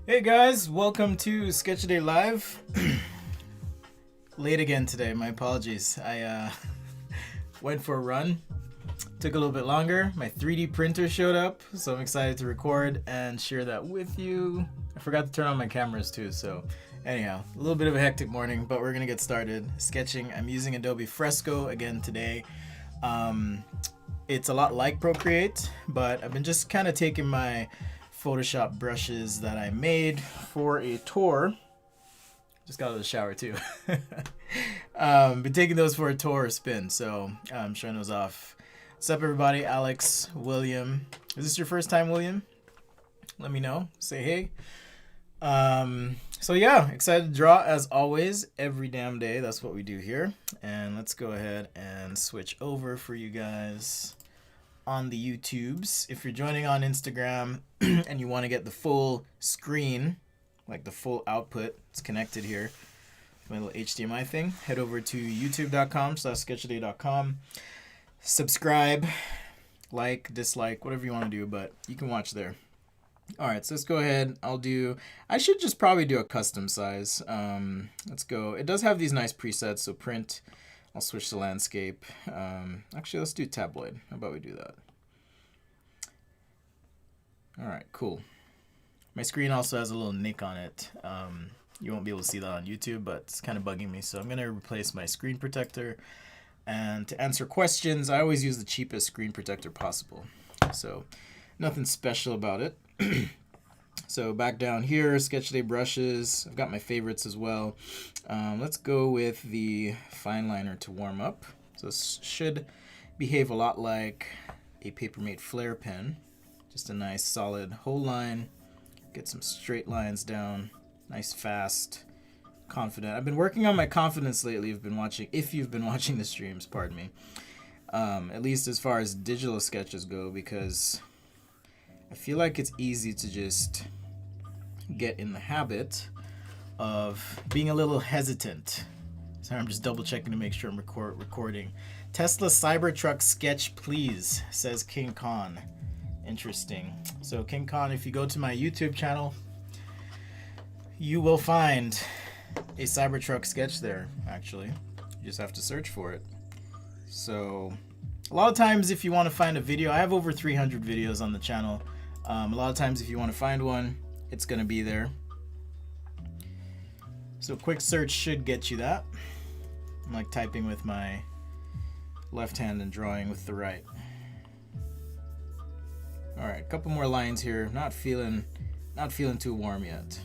Hey guys, welcome to Sketch Day Live. Late again today, my apologies. I went for a run, took a little bit longer. My 3D printer showed up, so I'm excited to record and share that with you. I forgot to turn on my cameras too, so anyhow, a little bit of a hectic morning, but we're gonna get started. Sketching, I'm using Adobe Fresco again today. It's a lot like Procreate, but I've been just kind of taking my Photoshop brushes that I made for a tour. Just got out of the shower too. Been taking those for a tour or spin, so I'm showing those off. What's up, everybody? Alex, William. Is this your first time, William? Let me know. Say hey. So yeah, excited to draw as always every damn day. That's what we do here. And let's go ahead and switch over for you guys on the YouTubes. If you're joining on Instagram and you want to get the full screen, like the full output, it's connected here. My little HDMI thing. Head over to youtube.com/sketchaday.com. Subscribe, like, dislike, whatever you want to do, but you can watch there. All right, so let's go ahead. I should just probably do a custom size. Let's go. It does have these nice presets, so print. I'll switch to landscape. Actually, let's do tabloid. How about we do that? All right, cool. My screen also has a little nick on it. You won't be able to see that on YouTube, but it's kind of bugging me. So I'm going to replace my screen protector. And to answer questions, I always use the cheapest screen protector possible. So nothing special about it. So back down here, Sketch Day brushes. I've got my favorites as well. Let's go with the fine liner to warm up. So this should behave a lot like a Papermate Flare pen. Just a nice solid whole line. Get some straight lines down. Nice, fast, confident. I've been working on my confidence lately. If you've been watching the streams, pardon me. At least as far as digital sketches go, because I feel like it's easy to just get in the habit of being a little hesitant. Sorry, I'm just double checking to make sure I'm recording. Tesla Cybertruck sketch, please, says King Khan. Interesting. So King Khan, if you go to my YouTube channel, you will find a Cybertruck sketch there, actually. You just have to search for it. So a lot of times if you want to find a video, I have over 300 videos on the channel. A lot of times if you want to find one, it's going to be there. So quick search should get you that. I'm like typing with my left hand and drawing with the right. All right, a couple more lines here. Not feeling too warm yet.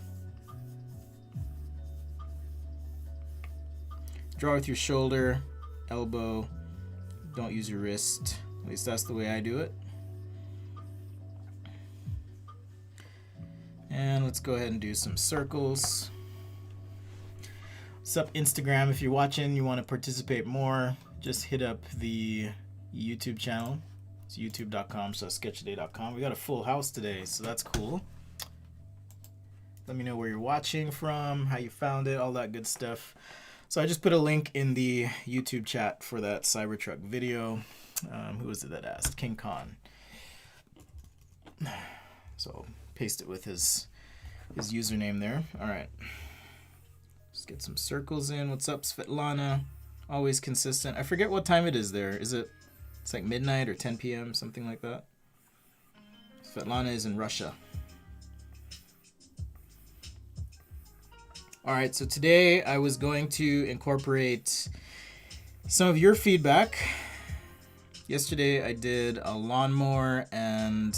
Draw with your shoulder, elbow. Don't use your wrist. At least that's the way I do it. And let's go ahead and do some circles. What's up, Instagram? If you're watching, you want to participate more, just hit up the YouTube channel. It's youtube.com/sketchaday.com. We got a full house today, so that's cool. Let me know where you're watching from, how you found it, all that good stuff. So I just put a link in the YouTube chat for that Cybertruck video. Who was it that asked? King Khan. So paste it with his username there. All right. Just get some circles in. What's up, Svetlana? Always consistent. I forget what time it is there. It's like midnight or 10 p.m., something like that. Svetlana is in Russia. All right, so today I was going to incorporate some of your feedback. Yesterday I did a lawnmower and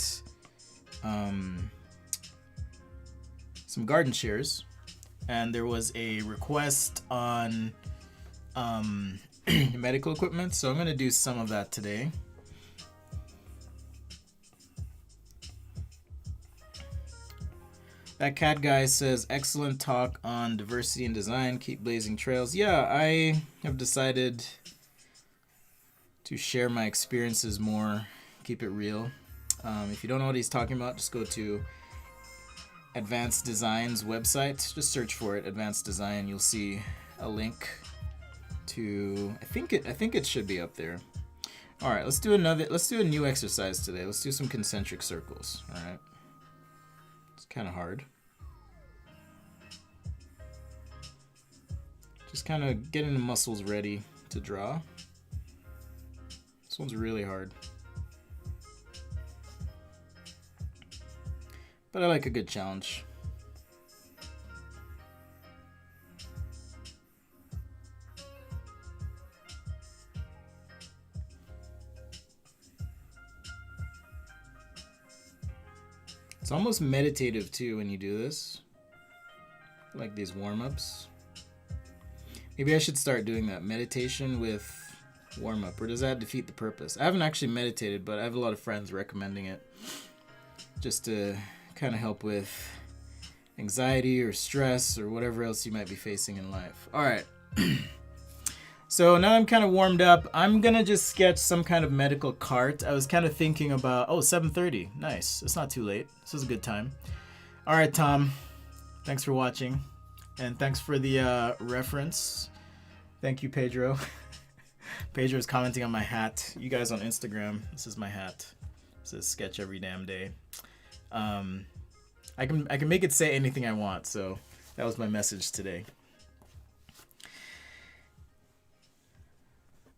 some garden shears, and there was a request on medical equipment, so I'm going to do some of that today. That cat guy says, excellent talk on diversity and design. Keep blazing trails. Yeah, I have decided to share my experiences more, keep it real. If you don't know what he's talking about, just go to Advanced Design's website. Just search for it, Advanced Design. You'll see a link to, I think it should be up there. All right, let's do a new exercise today. Let's do some concentric circles. All right. It's kind of hard. Just kind of getting the muscles ready to draw. This one's really hard. But I like a good challenge. It's almost meditative too when you do this. Like these warm-ups. Maybe I should start doing that. Meditation with warm-up. Or does that defeat the purpose? I haven't actually meditated, but I have a lot of friends recommending it. Just to kind of help with anxiety or stress or whatever else you might be facing in life. Alright. So now I'm kind of warmed up. I'm going to just sketch some kind of medical cart. I was kind of thinking about... Oh, 7:30. Nice. It's not too late. This was a good time. Alright, Tom. Thanks for watching. And thanks for the reference. Thank you, Pedro. Pedro is commenting on my hat. You guys on Instagram, this is my hat. It says sketch every damn day. I can make it say anything I want, so that was my message today.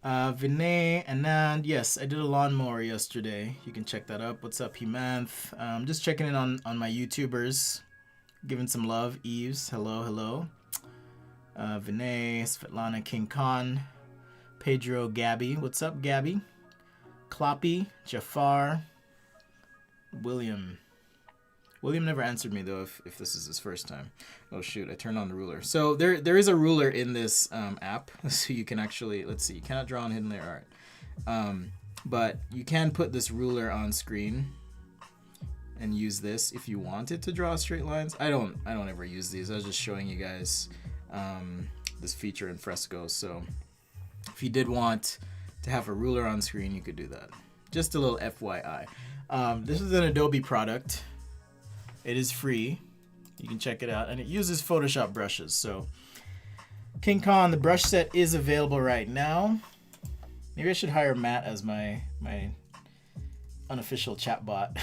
Vinay, Anand, yes, I did a lawnmower yesterday. You can check that up. What's up, Hemanth? Just checking in on my YouTubers. Giving some love. Eves, hello, hello. Vinay, Svetlana, King Khan, Pedro, Gabby. What's up, Gabby? Kloppy, Jafar, William. William never answered me, though, if this is his first time. Oh, shoot, I turned on the ruler. So there is a ruler in this app, so you can actually, let's see, you cannot draw on hidden layer art. But you can put this ruler on screen and use this if you wanted to draw straight lines. I don't ever use these. I was just showing you guys this feature in Fresco. So if you did want to have a ruler on screen, you could do that. Just a little FYI. This is an Adobe product. It is free. You can check it out. And it uses Photoshop brushes. So King Kong, the brush set is available right now. Maybe I should hire Matt as my unofficial chatbot.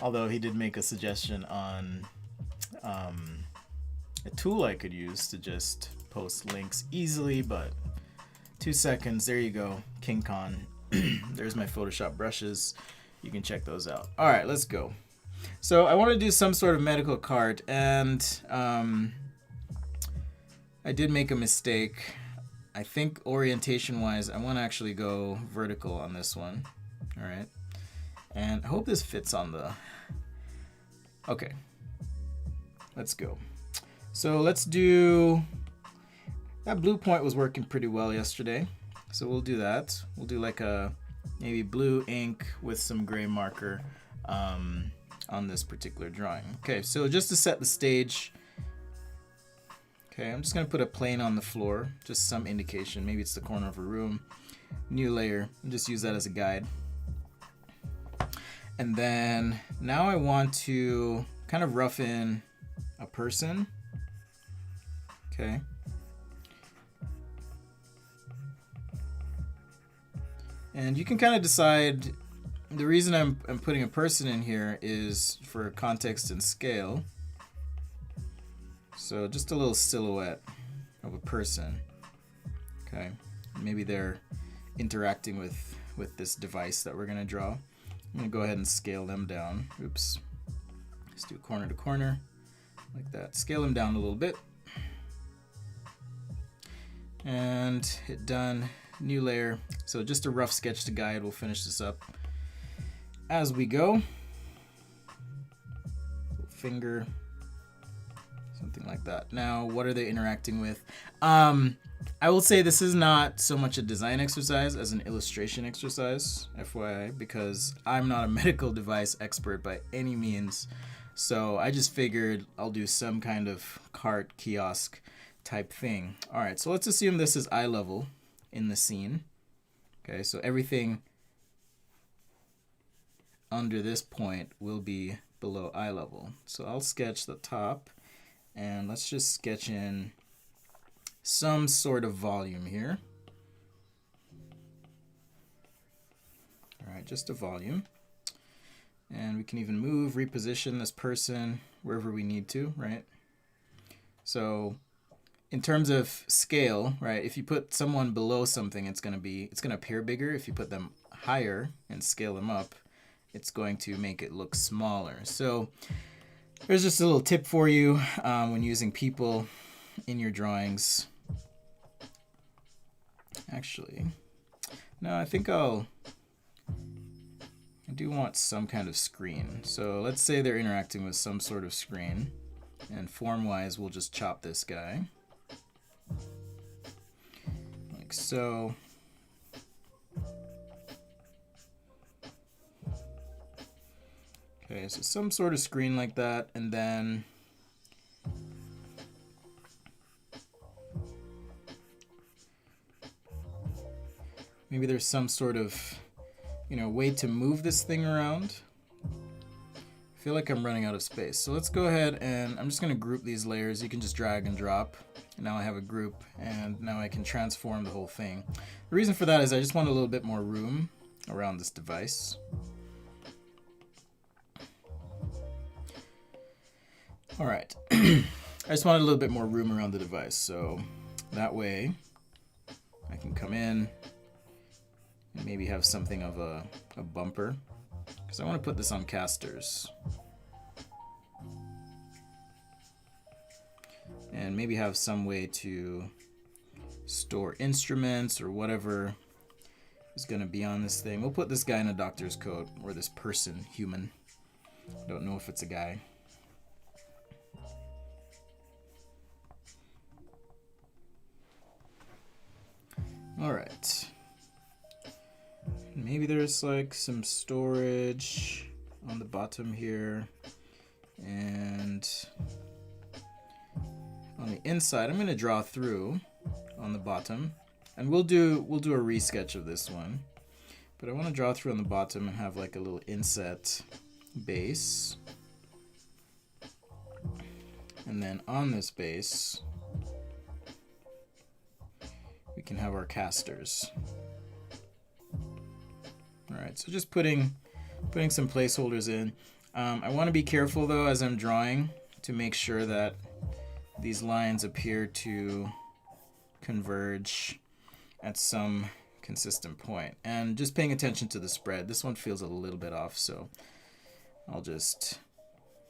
Although he did make a suggestion on a tool I could use to just post links easily, but 2 seconds, there you go, King Kong. There's my Photoshop brushes. You can check those out. All right, let's go. So I want to do some sort of medical cart, and I did make a mistake. I think orientation-wise, I want to actually go vertical on this one. All right. And I hope this fits on the... Okay. Let's go. So let's do... That blue point was working pretty well yesterday. So we'll do that. We'll do like a maybe blue ink with some gray marker on this particular drawing. Okay, so just to set the stage... Okay, I'm just going to put a plane on the floor. Just some indication. Maybe it's the corner of a room. New layer. And just use that as a guide. And then now I want to kind of rough in a person. Okay. And you can kind of decide, the reason I'm putting a person in here is for context and scale. So just a little silhouette of a person. Okay. Maybe they're interacting with this device that we're going to draw. I'm going to go ahead and scale them down. Oops. Let's do corner to corner like that. Scale them down a little bit. And hit done. New layer. So just a rough sketch to guide. We'll finish this up as we go. Finger. Something like that. Now, what are they interacting with? I will say this is not so much a design exercise as an illustration exercise, FYI, because I'm not a medical device expert by any means. So I just figured I'll do some kind of cart kiosk type thing. All right, so let's assume this is eye level in the scene. Okay, so everything under this point will be below eye level. So I'll sketch the top, and let's just sketch in some sort of volume here. All right, just a volume. And we can even move, reposition this person wherever we need to, right? So in terms of scale, right? If you put someone below something, it's gonna appear bigger. If you put them higher and scale them up, it's going to make it look smaller. So there's just a little tip for you when using people in your drawings. Actually, no, I think I do want some kind of screen. So let's say they're interacting with some sort of screen, and form-wise, we'll just chop this guy. Like so. Okay, so some sort of screen like that, and then maybe there's some sort of, way to move this thing around. I feel like I'm running out of space. So let's go ahead and I'm just going to group these layers. You can just drag and drop. And now I have a group, and now I can transform the whole thing. The reason for that is I just want a little bit more room around this device. All right. I just wanted a little bit more room around the device, so that way I can come in and maybe have something of a bumper, because I want to put this on casters. And maybe have some way to store instruments or whatever is going to be on this thing. We'll put this guy in a doctor's coat, or this person, human. Don't know if it's a guy. All right. Maybe there's like some storage on the bottom here, and on the inside I'm going to draw through on the bottom, and we'll do a resketch of this one, but I want to draw through on the bottom and have like a little inset base, and then on this base we can have our casters. Alright, so just putting some placeholders in. I want to be careful though as I'm drawing to make sure that these lines appear to converge at some consistent point. And just paying attention to the spread. This one feels a little bit off, so I'll just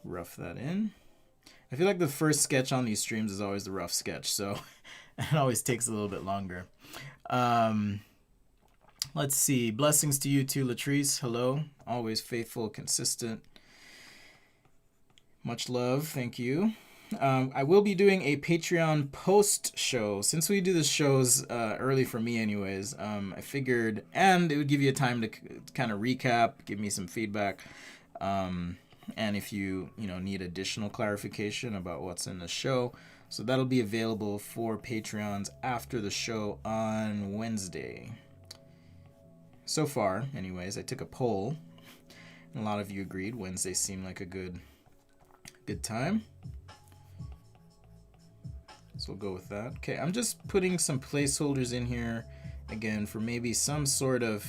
rough that in. I feel like the first sketch on these streams is always the rough sketch, so it always takes a little bit longer. Let's see. Blessings to you too, Latrice. Hello. Always faithful, consistent. Much love. Thank you. I will be doing a Patreon post show. Since we do the shows early for me anyways, I figured, and it would give you a time to kind of recap, give me some feedback. And if you need additional clarification about what's in the show. So that'll be available for Patreons after the show on Wednesday. So far, anyways, I took a poll, and a lot of you agreed. Wednesday seemed like a good time. So we'll go with that. Okay, I'm just putting some placeholders in here, again, for maybe some sort of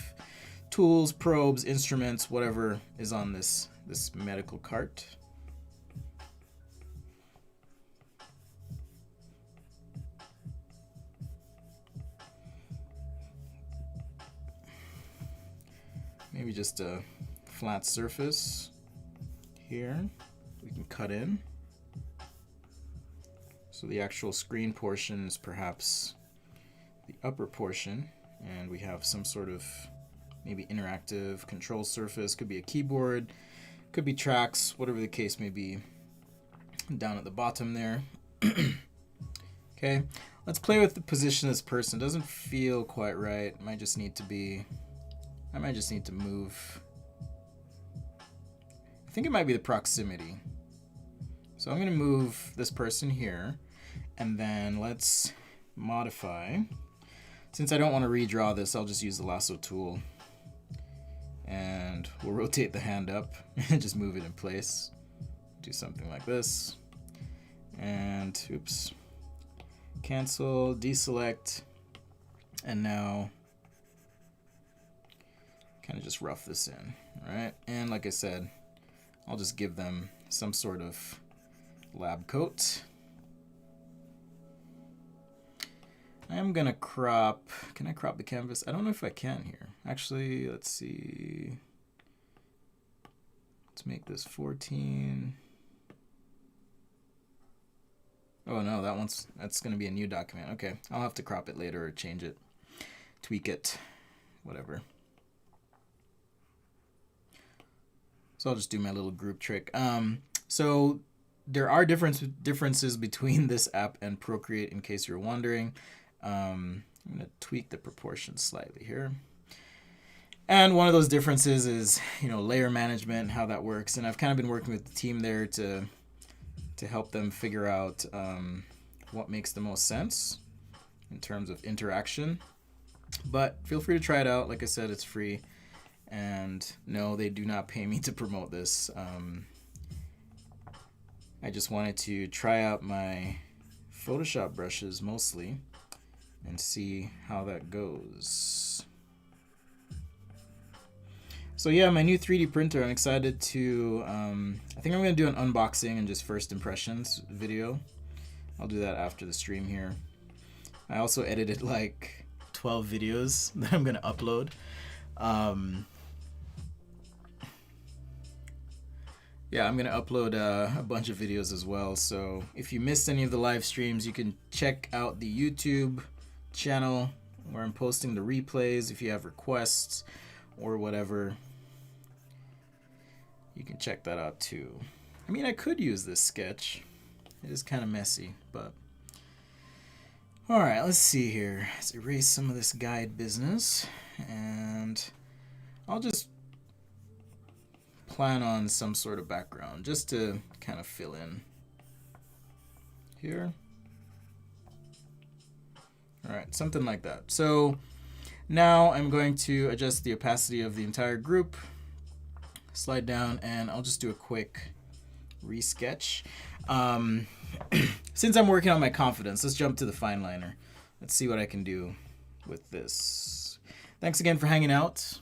tools, probes, instruments, whatever is on this medical cart. Maybe just a flat surface here we can cut in. So the actual screen portion is perhaps the upper portion, and we have some sort of maybe interactive control surface. Could be a keyboard, could be tracks, whatever the case may be, down at the bottom there. Okay, let's play with the position of this person. Doesn't feel quite right. I might just need to move. I think it might be the proximity. So I'm going to move this person here, and then let's modify. Since I don't want to redraw this, I'll just use the lasso tool, and we'll rotate the hand up and just move it in place. Do something like this, and oops, cancel, deselect, and now kind of just rough this in. All right, and like I said, I'll just give them some sort of lab coat. I am gonna crop. Can I crop the canvas? I don't know if I can here. Actually, let's see. Let's make this 14. Oh no, that's gonna be a new document. Okay, I'll have to crop it later or change it, tweak it, whatever. So I'll just do my little group trick. So there are differences between this app and Procreate, in case you're wondering. I'm gonna tweak the proportions slightly here. And one of those differences is, layer management, how that works. And I've kind of been working with the team there to help them figure out what makes the most sense in terms of interaction. But feel free to try it out. Like I said, it's free. And no, they do not pay me to promote this. I just wanted to try out my Photoshop brushes mostly and see how that goes. So yeah, my new 3D printer, I'm excited to, I think I'm going to do an unboxing and just first impressions video. I'll do that after the stream here. I also edited like 12 videos that I'm going to upload. Yeah, I'm going to upload a bunch of videos as well. So if you missed any of the live streams, you can check out the YouTube channel where I'm posting the replays. If you have requests or whatever, you can check that out too. I mean, I could use this sketch. It is kind of messy, but... Alright, let's see here. Let's erase some of this guide business. And I'll just plan on some sort of background just to kind of fill in here. Alright, something like that. So now I'm going to adjust the opacity of the entire group, slide down, and I'll just do a quick resketch. Since I'm working on my confidence, let's jump to the fine liner. Let's see what I can do with this. Thanks again for hanging out.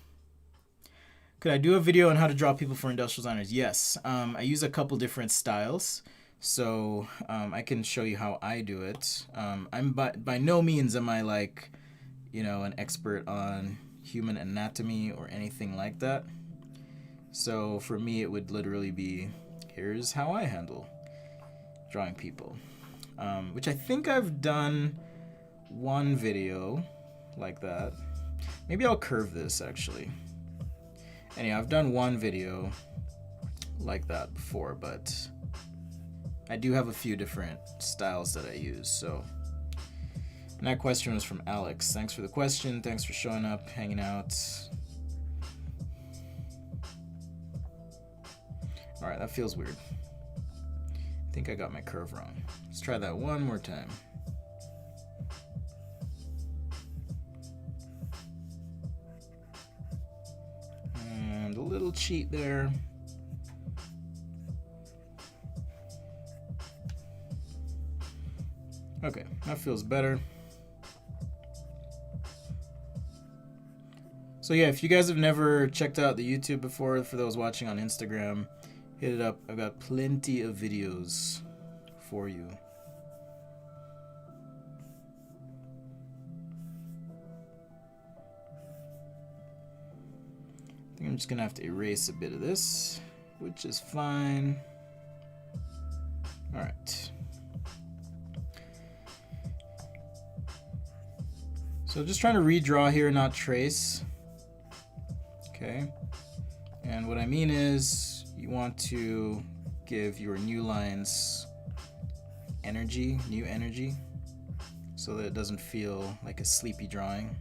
Could I do a video on how to draw people for industrial designers? Yes. I use a couple different styles, so I can show you how I do it. I'm by no means am I like, an expert on human anatomy or anything like that. So for me, it would literally be, here's how I handle drawing people, which I think I've done one video like that. Maybe I'll curve this actually. Anyhow, I've done one video like that before, but I do have a few different styles that I use. So, and that question was from Alex. Thanks for the question. Thanks for showing up, hanging out. All right, that feels weird. I think I got my curve wrong. Let's try that one more time. And a little cheat there. Okay, that feels better. So yeah, if you guys have never checked out the YouTube before, for those watching on Instagram, hit it up. I've got plenty of videos for you. I think I'm just gonna have to erase a bit of this, which is fine. All right. So just trying to redraw here, not trace. Okay. And what I mean is you want to give your new lines energy, new energy, so that it doesn't feel like a sleepy drawing.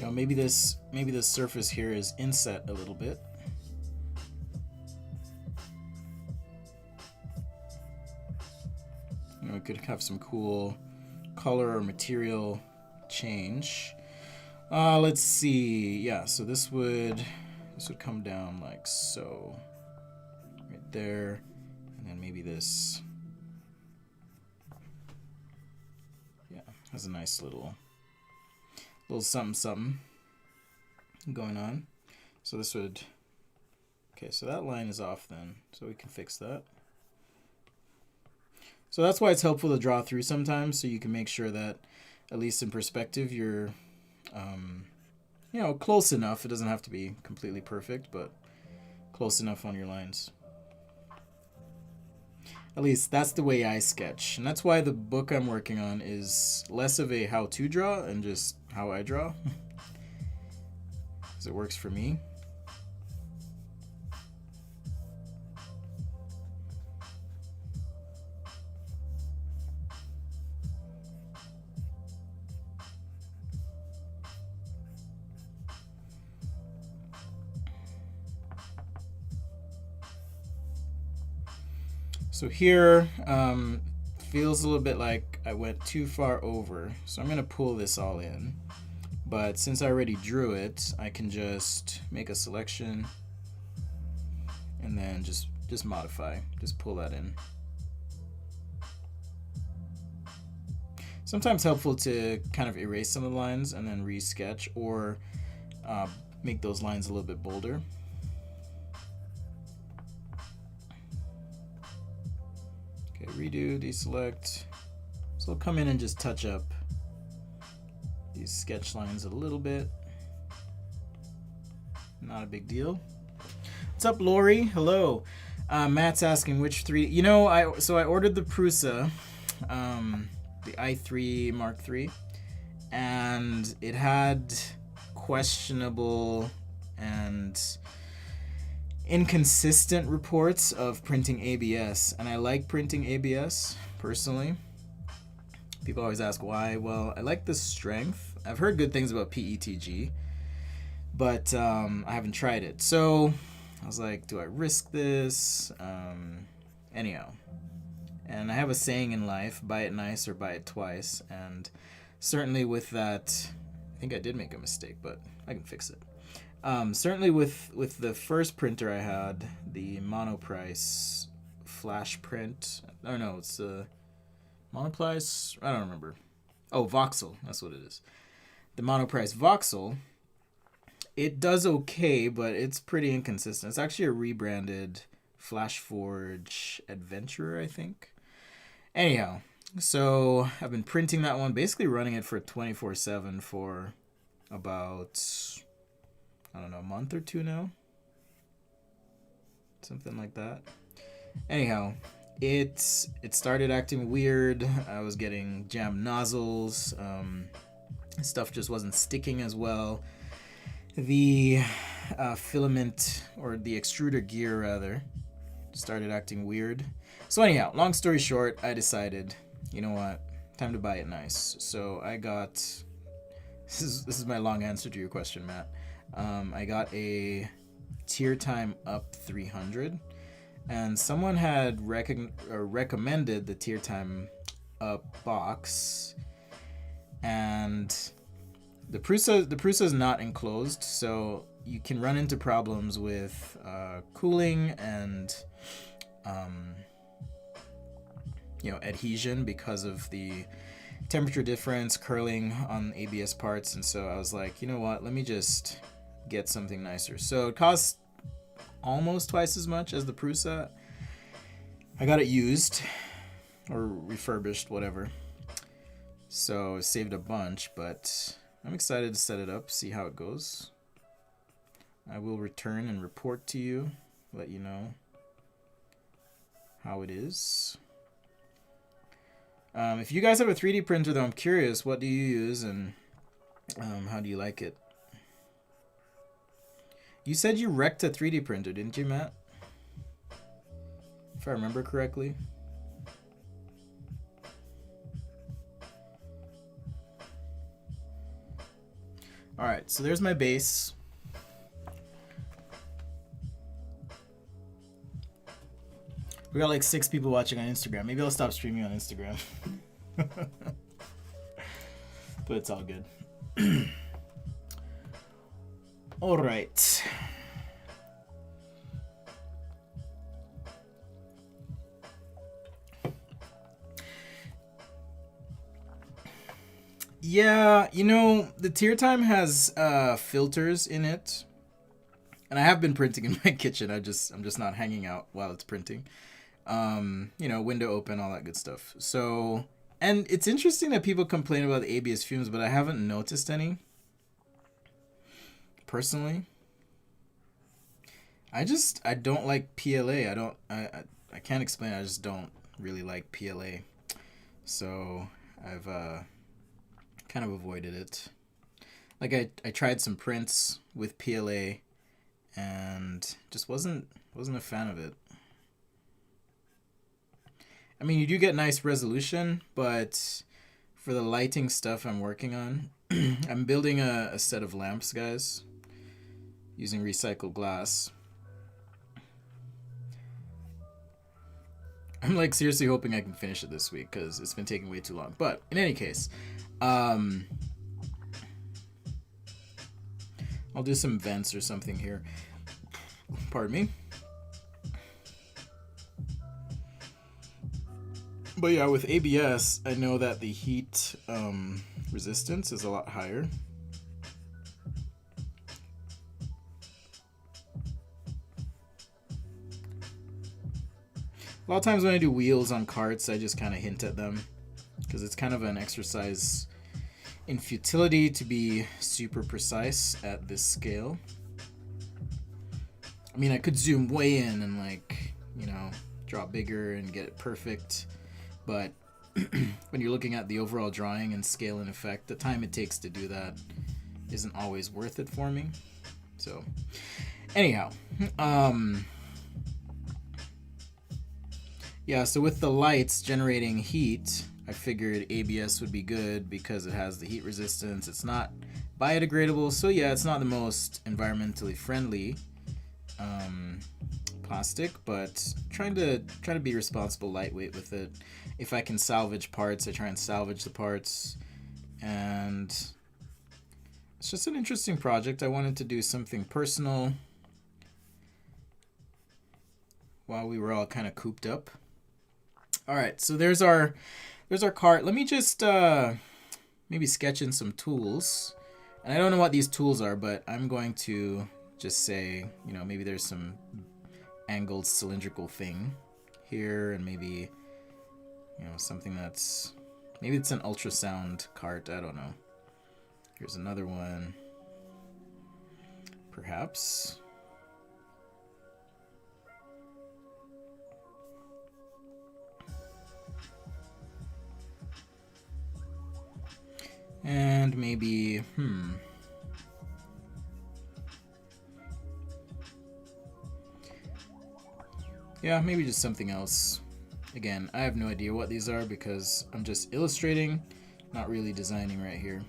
Maybe this surface here is inset a little bit. We could have some cool color or material change. Let's see. Yeah, so this would come down like so, right there, and then maybe this. Yeah, has a nice little little something something going on. So this would, okay, so that line is off then, so we can fix that. So that's why it's helpful to draw through sometimes, so you can make sure that, at least in perspective, you're, you know, close enough. It doesn't have to be completely perfect, but close enough on your lines. At least that's the way I sketch. And that's why the book I'm working on is less of a how-to draw and just how I draw. Because it works for me. So here, feels a little bit like I went too far over. So I'm going to pull this all in. But since I already drew it, I can just make a selection and then just modify. Just pull that in. Sometimes helpful to kind of erase some of the lines and then re-sketch, or make those lines a little bit bolder. Okay, redo, deselect. So I'll come in and just touch up these sketch lines a little bit. Not a big deal. What's up, Lori? Hello. Matt's asking which 3D. You know, I ordered the Prusa, the i3 Mark III, and it had questionable and inconsistent reports of printing ABS, and I like printing ABS personally. People always ask why. Well, I like the strength. I've heard good things about PETG, but I haven't tried it. So I was like, do I risk this? Anyhow, and I have a saying in life: buy it nice or buy it twice. And certainly with that, I think I did make a mistake, but I can fix it. Certainly with the first printer I had, the Monoprice flash print. I don't know, it's Monoprice, I don't remember. Oh, Voxel, that's what it is. The Monoprice Voxel, it does okay, but it's pretty inconsistent. It's actually a rebranded FlashForge Adventurer, I think. Anyhow, so I've been printing that one, basically running it for 24/7 for about, I don't know, a month or two now. Something like that. Anyhow, it started acting weird. I was getting jammed nozzles. Stuff just wasn't sticking as well. The filament, or the extruder gear rather, started acting weird. So anyhow, long story short, I decided, you know what, time to buy it nice. So I got, this is my long answer to your question, Matt. I got a Tier Time Up 300, and someone had recommended the Tier Time Up box, and the Prusa is not enclosed, so you can run into problems with cooling and adhesion because of the temperature difference, curling on ABS parts. And so I was like, you know what, let me just get something nicer. So it costs almost twice as much as the Prusa. I got it used or refurbished, whatever, so saved a bunch, but I'm excited to set it up, see how it goes. I will return and report to you, let you know how it is. If you guys have a 3D printer, though, I'm curious, what do you use and how do you like it? You said you wrecked a 3D printer, didn't you, Matt? If I remember correctly. Alright, so there's my base. We got like 6 people watching on Instagram. Maybe I'll stop streaming on Instagram. But it's all good. All right. Yeah, you know, the tier time has filters in it. And I have been printing in my kitchen. I'm just not hanging out while it's printing. You know, window open, all that good stuff. So, and it's interesting that people complain about the ABS fumes, but I haven't noticed any personally. I don't like PLA. I can't explain. I just don't really like PLA. So I've kind of avoided it. Like I tried some prints with PLA and just wasn't a fan of it. I mean, you do get nice resolution, but for the lighting stuff I'm working on, I'm building a set of lamps, guys, using recycled glass. I'm like seriously hoping I can finish it this week because it's been taking way too long. But in any case, I'll do some vents or something here. Pardon me. But yeah, with ABS, I know that the heat resistance is a lot higher. A lot of times when I do wheels on carts, I just kind of hint at them because it's kind of an exercise in futility to be super precise at this scale. I mean, I could zoom way in and like, you know, draw bigger and get it perfect, but when you're looking at the overall drawing and scale and effect, the time it takes to do that isn't always worth it for me. So, anyhow, yeah, so with the lights generating heat, I figured ABS would be good because it has the heat resistance. It's not biodegradable, so yeah, it's not the most environmentally friendly plastic, but trying to be responsible, lightweight with it. If I can salvage parts, I try and salvage the parts, and it's just an interesting project. I wanted to do something personal while we were all kind of cooped up. All right, so there's our cart. Let me just maybe sketch in some tools. And I don't know what these tools are, but I'm going to just say, you know, maybe there's some angled cylindrical thing here, and maybe, you know, something that's, maybe it's an ultrasound cart. I don't know. Here's another one. Perhaps. And maybe, yeah, maybe just something else. Again, I have no idea what these are because I'm just illustrating, not really designing right here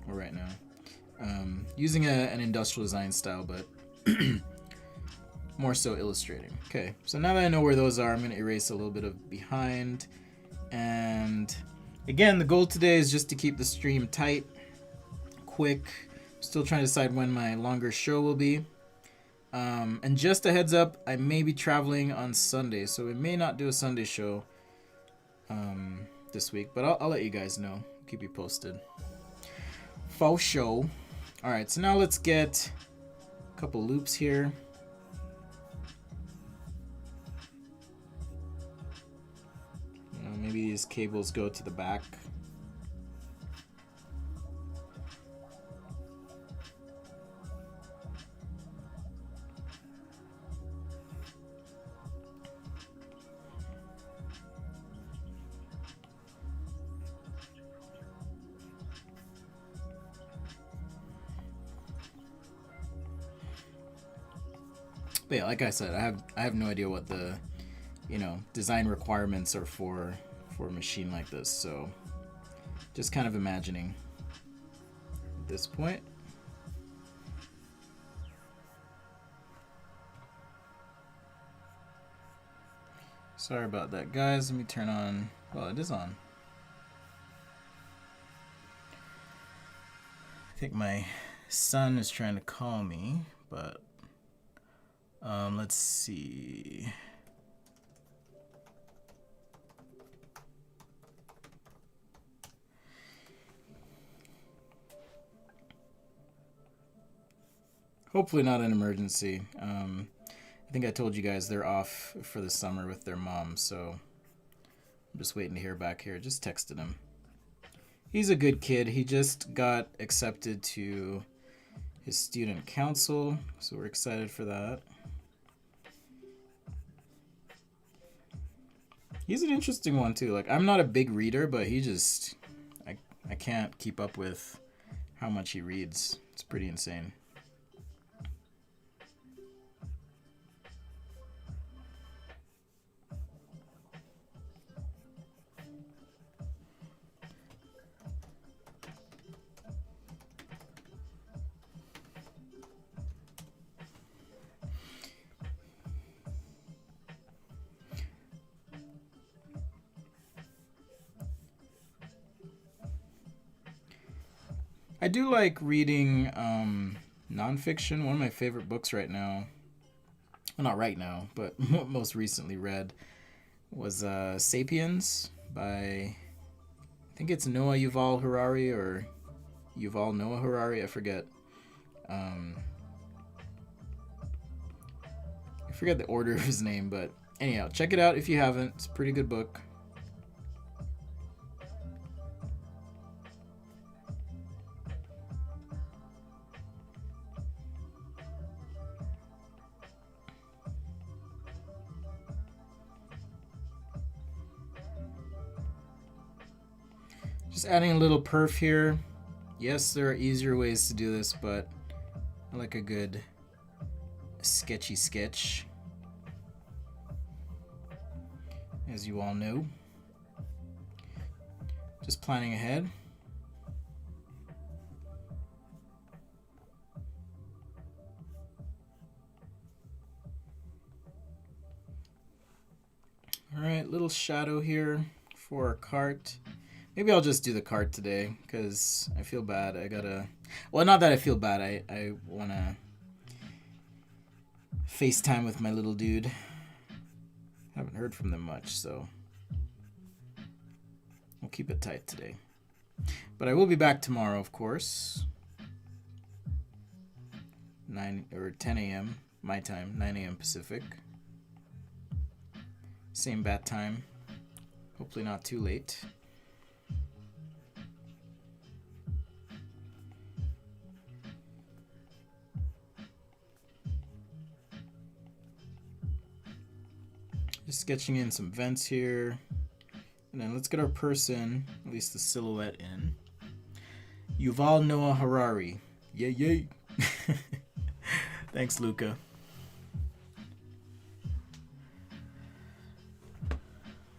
or right now. Using an industrial design style, but more so illustrating. Okay, so now that I know where those are, I'm going to erase a little bit of behind. And again, the goal today is just to keep the stream tight, quick. Still trying to decide when my longer show will be. And just a heads up, I may be traveling on Sunday, so we may not do a Sunday show this week, but I'll let you guys know. Keep you posted. Faux show. Alright, so now let's get a couple loops here. Maybe these cables go to the back. But yeah, like I said, I have no idea what the, you know, design requirements are for a machine like this, so just kind of imagining at this point. Sorry about that, guys. Let me turn on, well, it is on. I think my son is trying to call me, but let's see. Hopefully not an emergency. I think I told you guys they're off for the summer with their mom, so I'm just waiting to hear back here. Just texted him. He's a good kid. He just got accepted to his student council, so we're excited for that. He's an interesting one too. Like, I'm not a big reader, but he just I can't keep up with how much he reads. It's pretty insane. I do like reading nonfiction. One of my favorite books right now, well, not right now, but most recently read was Sapiens by, I think it's Noah Yuval Harari or Yuval Noah Harari, I forget. I forget the order of his name, but anyhow, check it out if you haven't. It's a pretty good book. Just adding a little perf here. Yes, there are easier ways to do this, but I like a good sketchy sketch, as you all know. Just planning ahead. Alright, little shadow here for our cart. Maybe I'll just do the cart today, because I feel bad. I gotta... Well, not that I feel bad. I want to FaceTime with my little dude. Haven't heard from them much, so we'll keep it tight today. But I will be back tomorrow, of course. 9 or 10 a.m. my time, 9 a.m. Pacific. Same bat time. Hopefully not too late. Just sketching in some vents here. And then let's get our person, at least the silhouette, in. Yuval Noah Harari. Yay, yay. Thanks, Luca.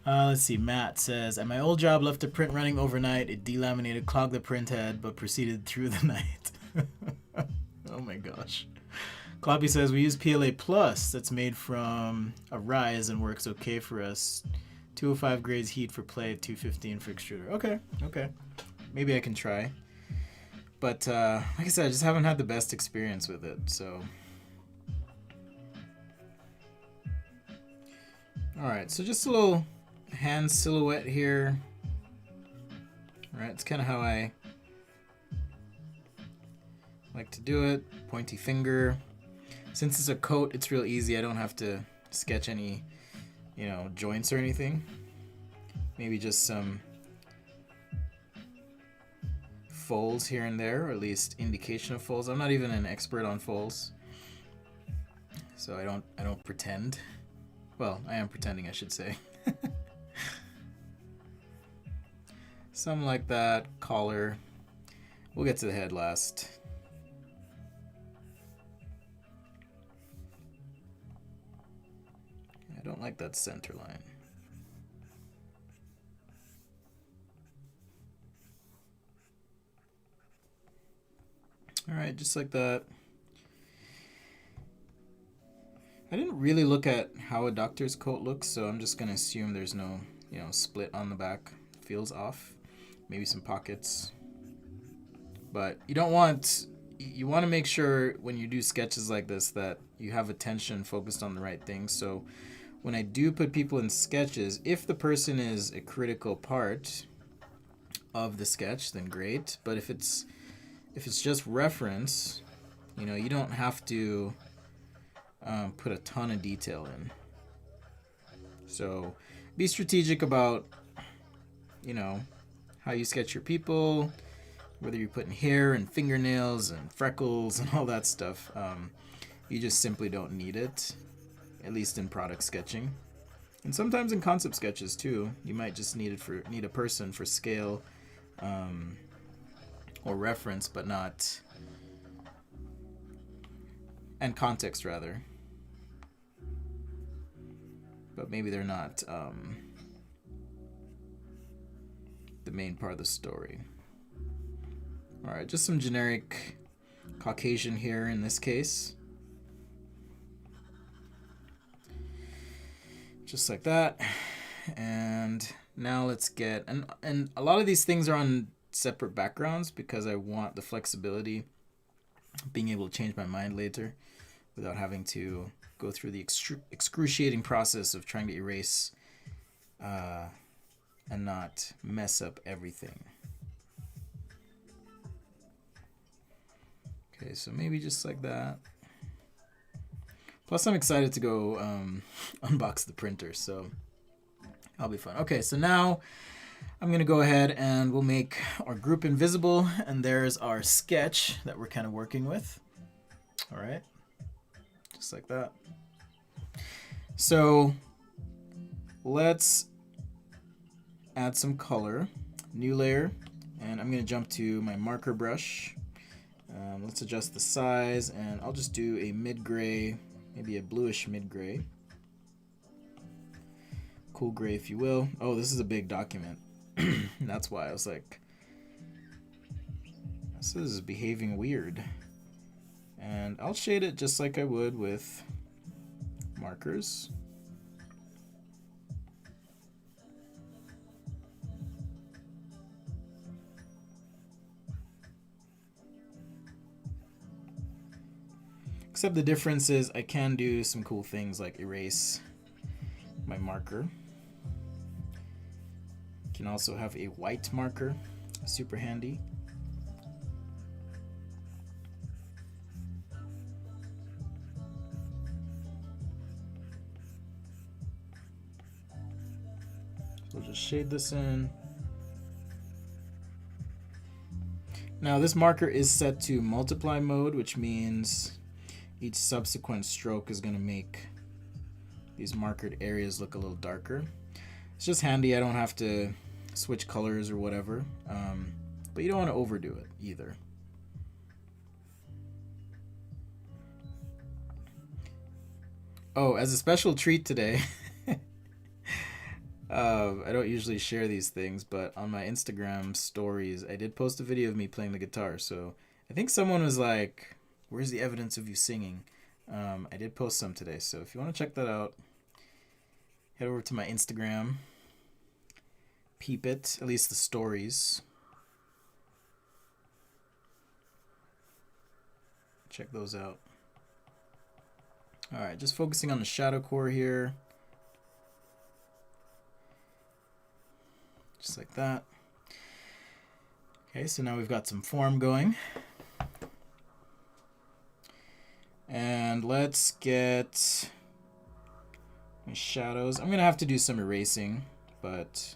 Let's see. Matt says, at my old job, left the print running overnight. It delaminated, clogged the print head, but proceeded through the night. Oh my gosh. Kloppy says, we use PLA Plus that's made from a rise and works okay for us. 205 grades heat for play, 215 for extruder. Okay. Maybe I can try. But like I said, I just haven't had the best experience with it, so. Alright, so just a little hand silhouette here. Alright, it's kind of how I like to do it. Pointy finger. Since it's a coat, it's real easy. I don't have to sketch any, joints or anything. Maybe just some folds here and there, or at least indication of folds. I'm not even an expert on folds, so I don't pretend. Well, I am pretending, I should say. Something like that. Collar. We'll get to the head last. I don't like that center line. Alright, just like that. I didn't really look at how a doctor's coat looks, so I'm just going to assume there's no, split on the back. Feels off. Maybe some pockets. But you want to make sure when you do sketches like this that you have attention focused on the right things. So when I do put people in sketches, if the person is a critical part of the sketch, then great. But if it's just reference, You know, you don't have to put a ton of detail in. So be strategic about, you know, how you sketch your people, whether you're putting hair and fingernails and freckles and all that stuff. You just simply don't need it, at least in product sketching. And sometimes in concept sketches too, you might just need a person for scale or reference, but not, and context rather. But maybe they're not the main part of the story. All right, just some generic Caucasian here in this case. Just like that. And now let's get, and a lot of these things are on separate backgrounds because I want the flexibility of being able to change my mind later without having to go through the excruciating process of trying to erase and not mess up everything. Okay, so maybe just like that. Plus I'm excited to go unbox the printer, so that'll be fun. Okay, so now I'm going to go ahead and we'll make our group invisible, and there's our sketch that we're kind of working with. All right, just like that. So let's add some color, new layer, and I'm going to jump to my marker brush. Let's adjust the size, and I'll just do a mid-gray, maybe a bluish mid-gray. Cool gray, if you will. Oh, this is a big document. That's why I was like, this is behaving weird. And I'll shade it just like I would with markers. Except the difference is I can do some cool things like erase my marker. Can also have a white marker, super handy. So just shade this in. Now this marker is set to multiply mode, which means each subsequent stroke is going to make these markered areas look a little darker. It's just handy. I don't have to switch colors or whatever, but you don't want to overdo it either. Oh, as a special treat today, I don't usually share these things, but on my Instagram stories, I did post a video of me playing the guitar. So I think someone was like, "Where's the evidence of you singing?" I did post some today, so if you want to check that out, head over to my Instagram. Peep it, at least the stories. Check those out. All right, just focusing on the shadow core here. Just like that. Okay, so now we've got some form going. And let's get my shadows. I'm going to have to do some erasing, but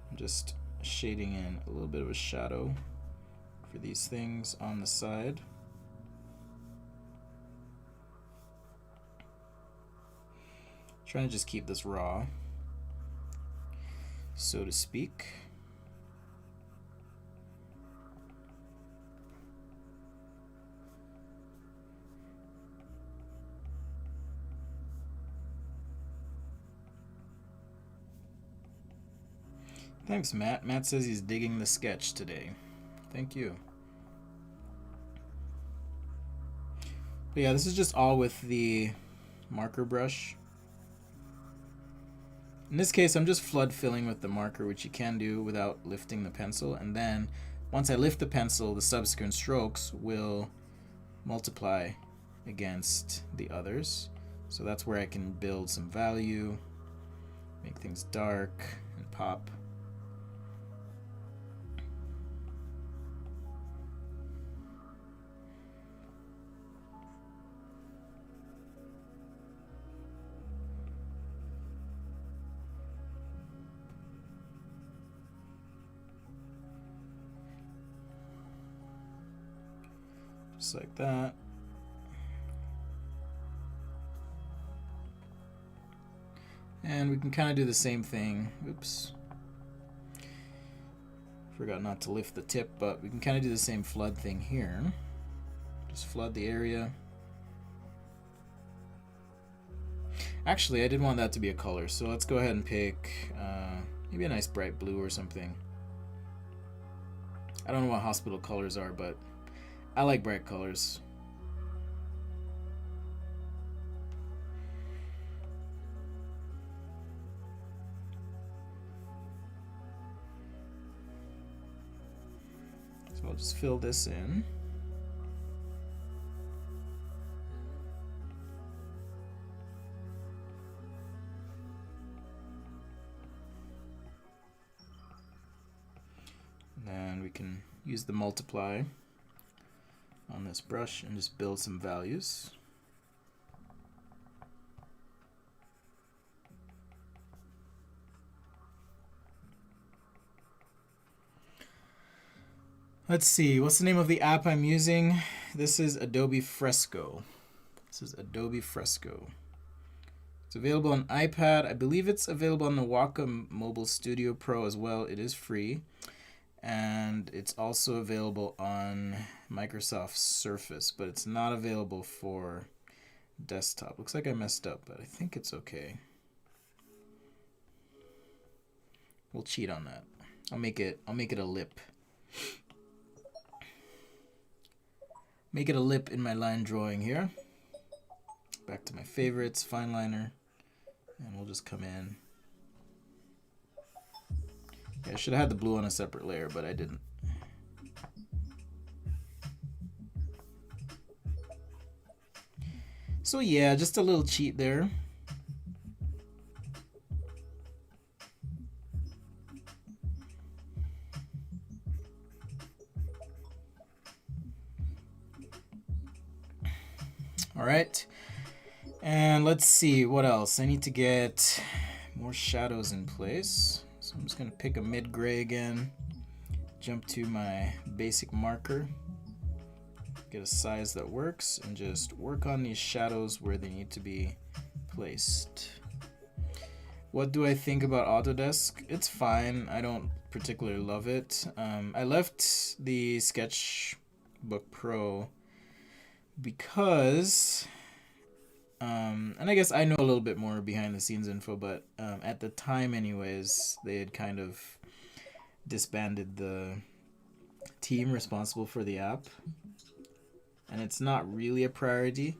I'm just shading in a little bit of a shadow for these things on the side. Trying to just keep this raw, so to speak. Thanks, Matt. Matt says he's digging the sketch today. Thank you. But yeah, this is just all with the marker brush. In this case, I'm just flood filling with the marker, which you can do without lifting the pencil. And then once I lift the pencil, the subsequent strokes will multiply against the others. So that's where I can build some value, make things dark and pop. Just like that. And we can kind of do the same thing. Oops. Forgot not to lift the tip, but we can kind of do the same flood thing here. Just flood the area. Actually, I did want that to be a color, so let's go ahead and pick maybe a nice bright blue or something. I don't know what hospital colors are, but I like bright colors. So I'll just fill this in. And we can use the multiply on this brush and just build some values. Let's see, what's the name of the app I'm using? This is Adobe Fresco. This is Adobe Fresco. It's available on iPad. I believe it's available on the Wacom Mobile Studio Pro as well. It is free. And it's also available on Microsoft Surface, but it's not available for desktop. Looks like I messed up, but I think it's okay. We'll cheat on that. I'll make it a lip. Make it a lip in my line drawing here. Back to my favorites, fine liner, and we'll just come in. Yeah, I should have had the blue on a separate layer, but I didn't. So yeah, just a little cheat there. All right, and let's see what else. I need to get more shadows in place. So I'm just gonna pick a mid-gray again, jump to my basic marker, get a size that works, and just work on these shadows where they need to be placed. What do I think about Autodesk? It's fine. I don't particularly love it. I left the Sketchbook Pro because, and I guess I know a little bit more behind the scenes info, but at the time anyways, they had kind of disbanded the team responsible for the app, and it's not really a priority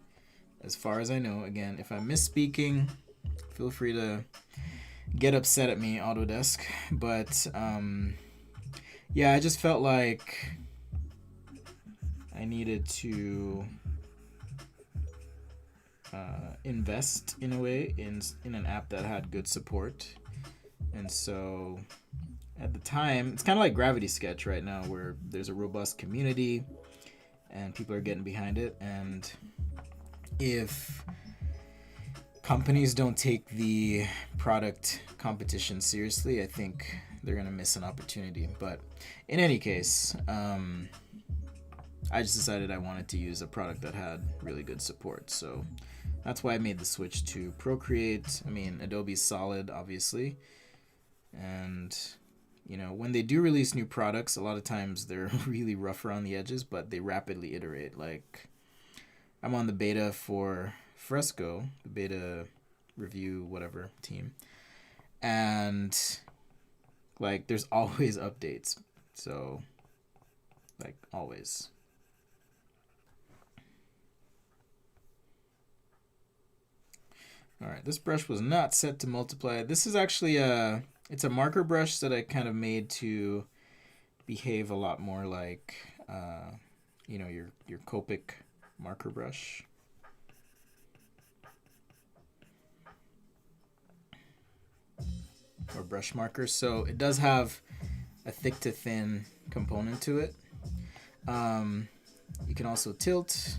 as far as I know. Again, if I'm misspeaking, feel free to get upset at me, Autodesk, but yeah, I just felt like I needed to invest in a way in an app that had good support. And so at the time, it's kind of like Gravity Sketch right now, where there's a robust community and people are getting behind it. And if companies don't take the product competition seriously, I think they're gonna miss an opportunity. But in any case, I just decided I wanted to use a product that had really good support. So that's why I made the switch to Procreate. I mean, Adobe's solid, obviously. And, you know, when they do release new products, a lot of times they're really rough around the edges, but they rapidly iterate. Like, I'm on the beta for Fresco, the beta review, whatever team. And, like, there's always updates. So, like, always. All right, this brush was not set to multiply. This is actually it's a marker brush that I kind of made to behave a lot more like, you know, your Copic marker brush. Or brush marker. So it does have a thick to thin component to it. You can also tilt.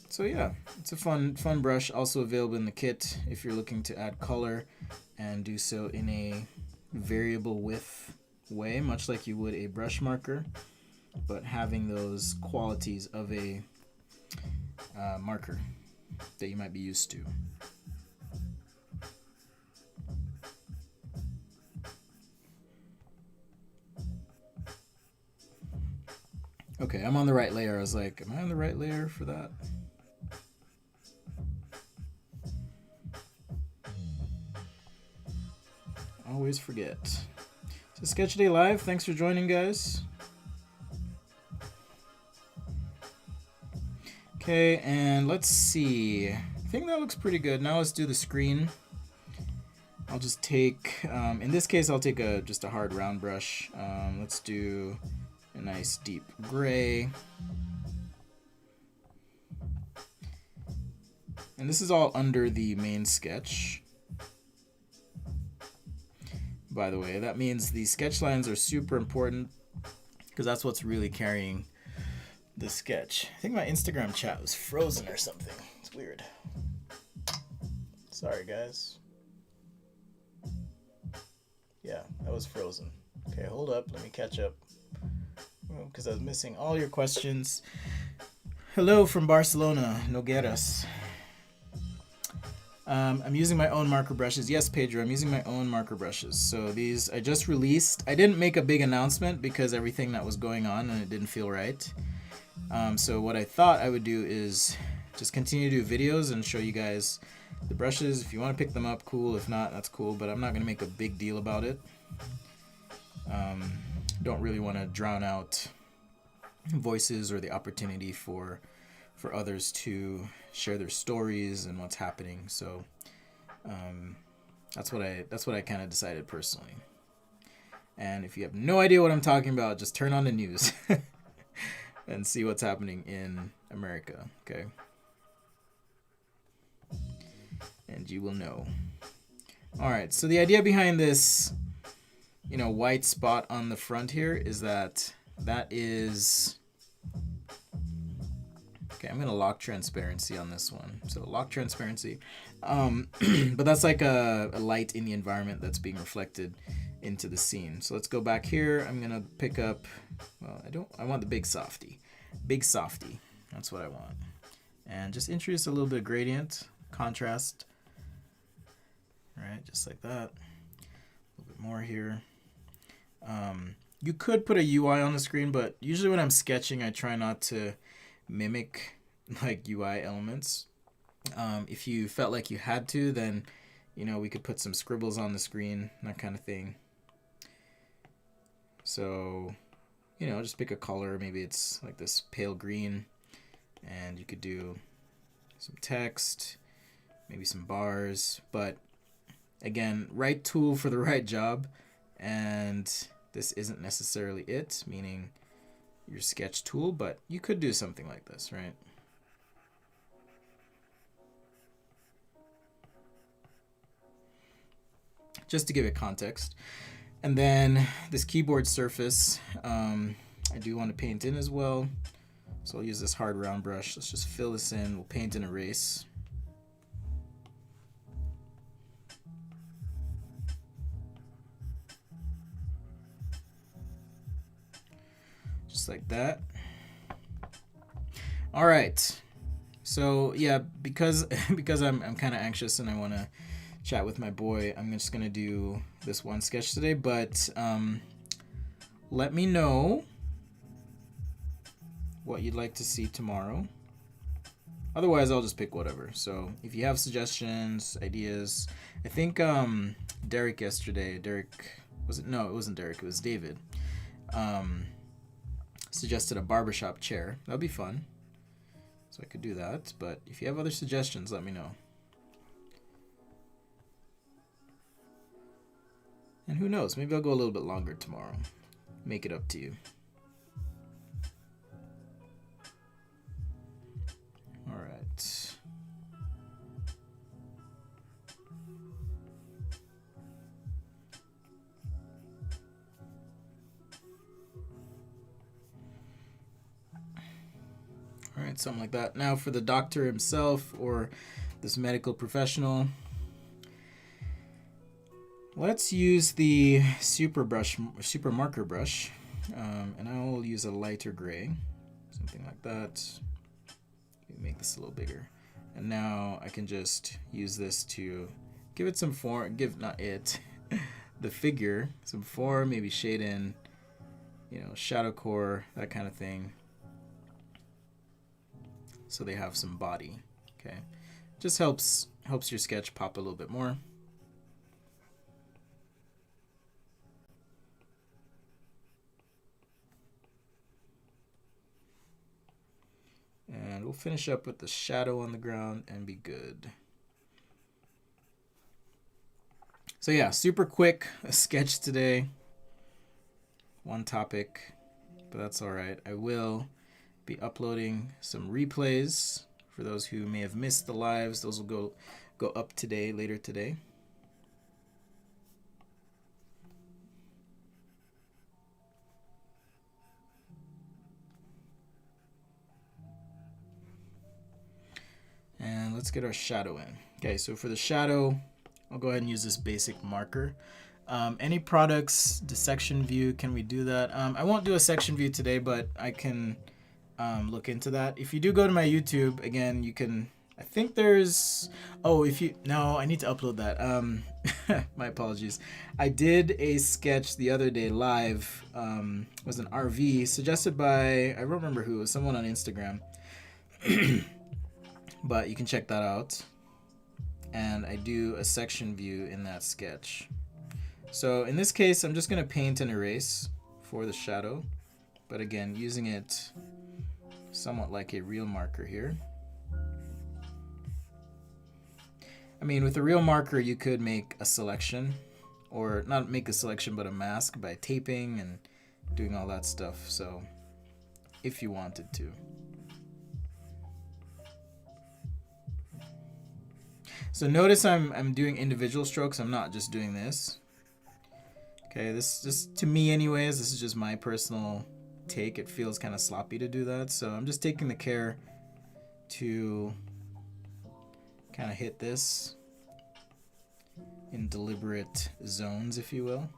So yeah, it's a fun brush, also available in the kit if you're looking to add color and do so in a variable width way, much like you would a brush marker. but having those qualities of a marker that you might be used to. Okay, I'm on the right layer. I was like, am I on the right layer for that? Always forget. So Sketch Day Live, thanks for joining, guys. Okay, and let's see. I think that looks pretty good. Now let's do the screen. I'll just take, in this case, I'll take just a hard round brush. Let's do a nice deep gray. And this is all under the main sketch. By the way, that means the sketch lines are super important because that's what's really carrying the sketch. I think my Instagram chat was frozen or something. It's weird. Sorry, guys. Yeah, that was frozen. Okay, hold up. Let me catch up. Because I was missing all your questions. Hello from Barcelona, Nogueras. I'm using my own marker brushes. Yes, Pedro, I'm using my own marker brushes. So these I just released. I didn't make a big announcement because everything that was going on and it didn't feel right. So what I thought I would do is just continue to do videos and show you guys the brushes. If you want to pick them up, cool. If not, that's cool. But I'm not going to make a big deal about it. Don't really want to drown out voices or the opportunity for others to share their stories and what's happening. So that's what I kind of decided personally. And if you have no idea what I'm talking about, just turn on the news and see what's happening in America, okay? And you will know. All right, so the idea behind this, white spot on the front here is that is... Okay, I'm gonna lock transparency on this one. So lock transparency, but that's like a light in the environment that's being reflected into the scene. So let's go back here. I'm gonna pick up, I want the big softy. That's what I want. And just introduce a little bit of gradient, contrast. All right, just like that. A little bit more here. You could put a UI on the screen, but usually when I'm sketching, I try not to mimic like UI elements. If you felt like you had to, then we could put some scribbles on the screen, that kind of thing. So just pick a color. Maybe it's like this pale green, and you could do some text, maybe some bars. But again, right tool for the right job, and this isn't necessarily it, meaning your sketch tool, but you could do something like this, right? Just to give it context. And then this keyboard surface, I do want to paint in as well. So I'll use this hard round brush. Let's just fill this in. We'll paint and erase. Just like that. All right. So yeah, because I'm kind of anxious and I want to chat with my boy, I'm just gonna do this one sketch today. But let me know what you'd like to see tomorrow. Otherwise, I'll just pick whatever. So if you have suggestions, ideas, I think Derek yesterday. Was it? No, it wasn't Derek. It was David. Suggested a barbershop chair. That'd be fun. So I could do that. But if you have other suggestions, let me know. And who knows? Maybe I'll go a little bit longer tomorrow. Make it up to you. All right. All right, something like that. Now for the doctor himself or this medical professional, let's use the super marker brush. and I will use a lighter gray, something like that. Make this a little bigger. And now I can just use this to give it some form, the figure some form, maybe shade in, shadow core, that kind of thing. So they have some body, okay? Just helps your sketch pop a little bit more. And we'll finish up with the shadow on the ground and be good. So yeah, super quick sketch today. One topic, but that's all right. I will be uploading some replays for those who may have missed the lives. Those will go up today, later today. And let's get our shadow in. Okay, so for the shadow, I'll go ahead and use this basic marker. Any products, the section view, can we do that? I won't do a section view today, but I can look into that. If you do go to my YouTube, again, you can, I think there's, no, I need to upload that. My apologies. I did a sketch the other day live, was an RV suggested by, I don't remember who, it was someone on Instagram. But you can check that out. And I do a section view in that sketch. So in this case, I'm just going to paint and erase for the shadow. But again, using it somewhat like a real marker here. I mean, with a real marker, you could make a selection. Or not make a selection, but a mask by taping and doing all that stuff. So if you wanted to. So notice I'm doing individual strokes. I'm not just doing this. Okay, this just, to me anyways, this is just my personal take. It feels kind of sloppy to do that. So I'm just taking the care to kind of hit this in deliberate zones, if you will.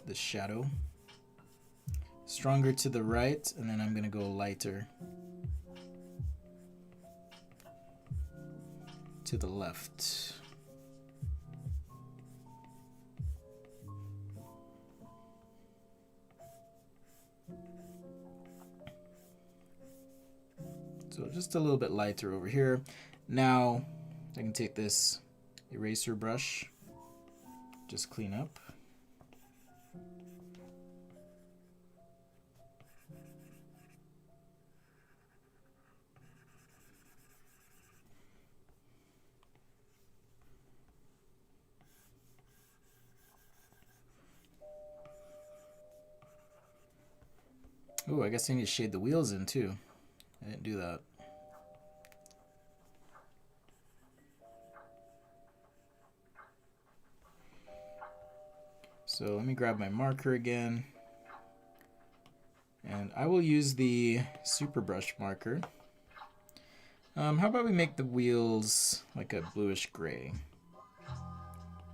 The shadow. Stronger to the right, and then I'm going to go lighter to the left. So just a little bit lighter over here. Now I can take this eraser brush, just clean up. Oh, I guess I need to shade the wheels in too. I didn't do that. So let me grab my marker again. And I will use the super brush marker. How about we make the wheels like a bluish gray?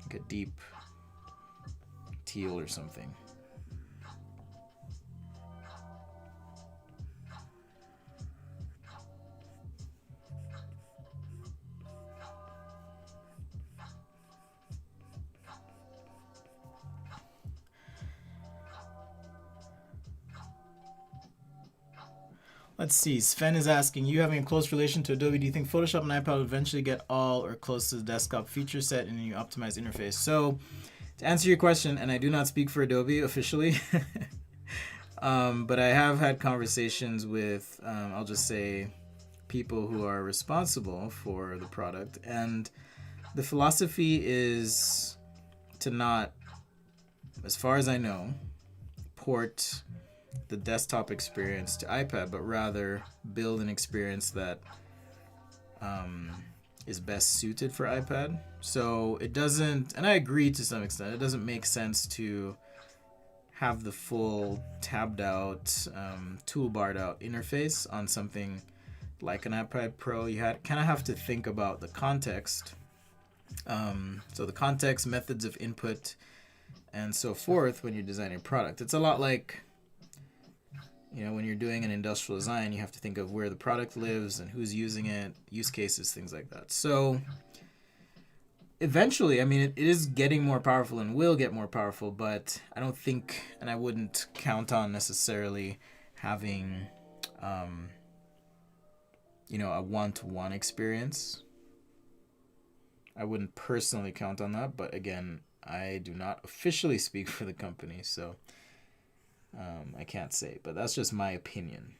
Like a deep teal or something. Let's see, Sven is asking, you having a close relation to Adobe, do you think Photoshop and iPad will eventually get all or close to the desktop feature set in a new optimized interface? So, to answer your question, and I do not speak for Adobe officially, but I have had conversations with, I'll just say, people who are responsible for the product, and the philosophy is to not, as far as I know, port the desktop experience to iPad, but rather build an experience that is best suited for iPad. So it doesn't, and I agree to some extent, it doesn't make sense to have the full tabbed out, toolbarred out interface on something like an iPad Pro. You kind of have to think about the context So the context, methods of input, and so forth when you're designing a product. It's a lot like, when you're doing an industrial design, you have to think of where the product lives and who's using it, use cases, things like that. So eventually, it is getting more powerful and will get more powerful, but I don't think, and I wouldn't count on necessarily having, a one-to-one experience. I wouldn't personally count on that, but again, I do not officially speak for the company, so I can't say, but that's just my opinion.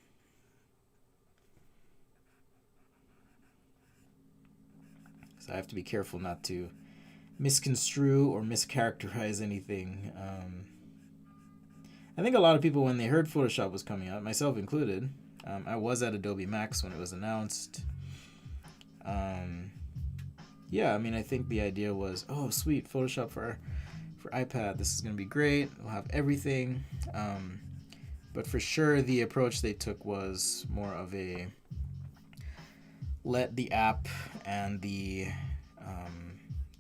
So I have to be careful not to misconstrue or mischaracterize anything. I think a lot of people, when they heard Photoshop was coming out, myself included, I was at Adobe Max when it was announced. I think the idea was, oh, sweet, Photoshop for iPad. This is going to be great. We'll have everything. But for sure, the approach they took was more of a let the app and the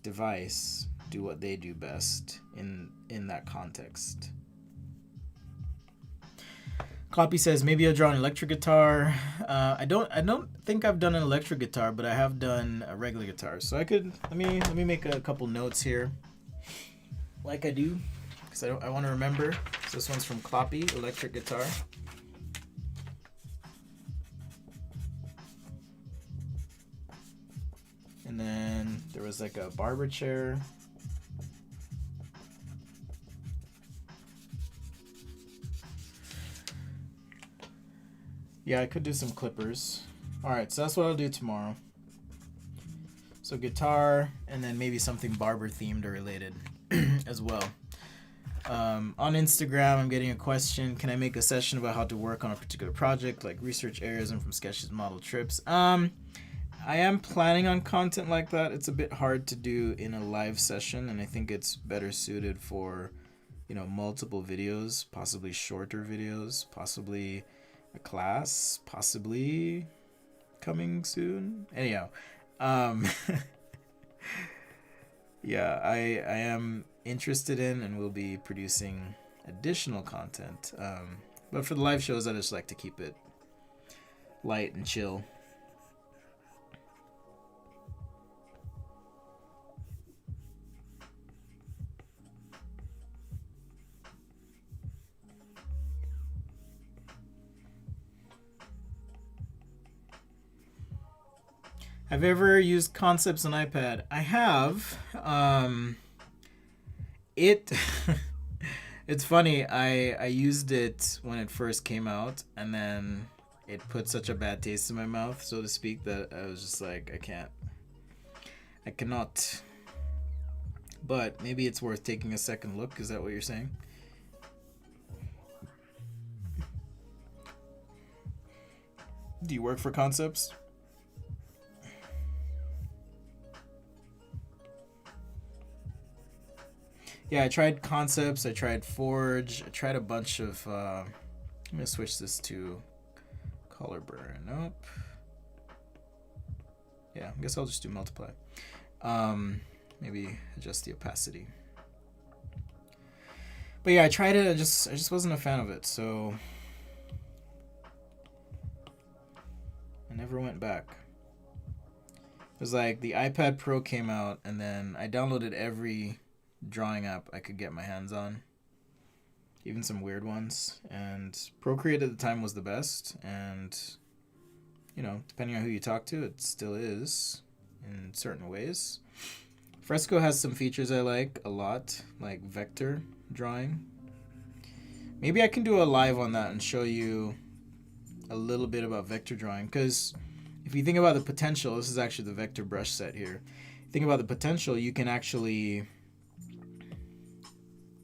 device do what they do best in that context. Copy says, maybe I'll draw an electric guitar. I don't think I've done an electric guitar, but I have done a regular guitar. So I could let me make a couple notes here, like I do, because I want to remember. So this one's from Cloppy, electric guitar. And then there was like a barber chair. Yeah, I could do some clippers. Alright, so that's what I'll do tomorrow. So guitar, and then maybe something barber themed or related as well. On Instagram, I'm getting a question. Can I make a session about how to work on a particular project, like research areas and from sketches to model trips? I am planning on content like that. It's a bit hard to do in a live session, and I think it's better suited for, multiple videos, possibly shorter videos, possibly a class, possibly coming soon. Anyhow, yeah, I am interested in and will be producing additional content. But for the live shows, I just like to keep it light and chill. Have you ever used Concepts on iPad? I have. It's funny. I used it when it first came out, and then it put such a bad taste in my mouth, so to speak, that I was just like, I cannot. But maybe it's worth taking a second look. Is that what you're saying? Do you work for Concepts? Yeah, I tried Concepts, I tried Forge, I tried a bunch of, I'm going to switch this to color burn. Nope. Yeah, I guess I'll just do multiply. Maybe adjust the opacity. But yeah, I tried it, I just wasn't a fan of it, so I never went back. It was like the iPad Pro came out, and then I downloaded every drawing app I could get my hands on, even some weird ones, and Procreate at the time was the best, and depending on who you talk to, it still is in certain ways. Fresco has some features I like a lot, like vector drawing. Maybe I can do a live on that and show you a little bit about vector drawing, because if you think about the potential, this is actually the vector brush set here. Think about the potential, you can actually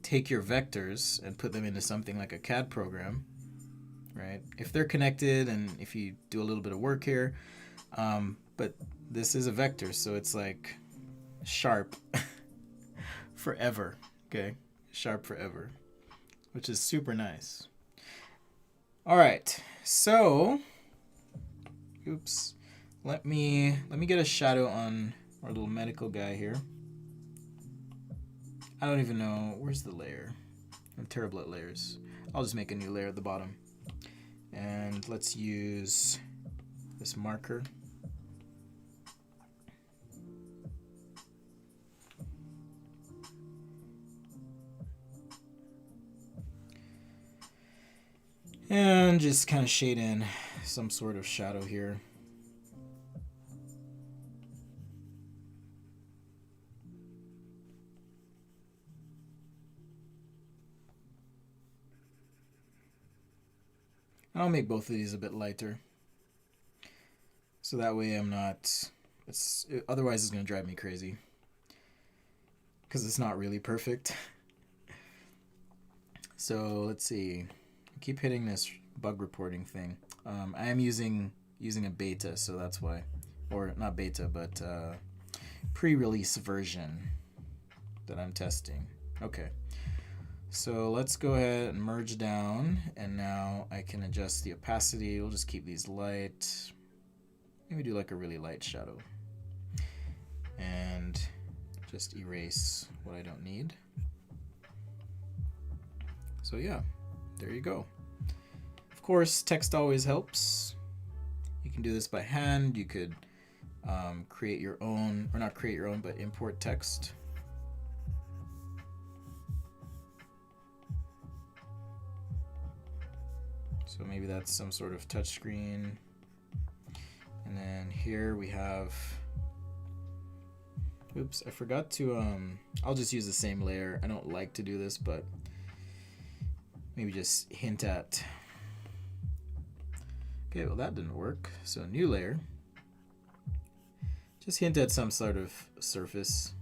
take your vectors and put them into something like a CAD program, right? If they're connected and if you do a little bit of work here, but this is a vector, so it's like sharp forever, okay? Sharp forever, which is super nice. All right, so, oops, let me get a shadow on our little medical guy here. I don't even know, where's the layer? I'm terrible at layers. I'll just make a new layer at the bottom. And let's use this marker. And just kind of shade in some sort of shadow here. I'll make both of these a bit lighter. So that way I'm not, otherwise it's going to drive me crazy. Because it's not really perfect. So let's see. I keep hitting this bug reporting thing. I am using a beta, so that's why. Or not beta, but pre-release version that I'm testing. Okay. So let's go ahead and merge down, and now I can adjust the opacity. We'll just keep these light. Maybe do like a really light shadow. And just erase what I don't need. So yeah, there you go. Of course, text always helps. You can do this by hand. You could create your own, or not create your own, but import text. So maybe that's some sort of touch screen. And then here we have, oops, I forgot to, I'll just use the same layer. I don't like to do this, but maybe just hint at, okay, well that didn't work. So new layer, just hint at some sort of surface.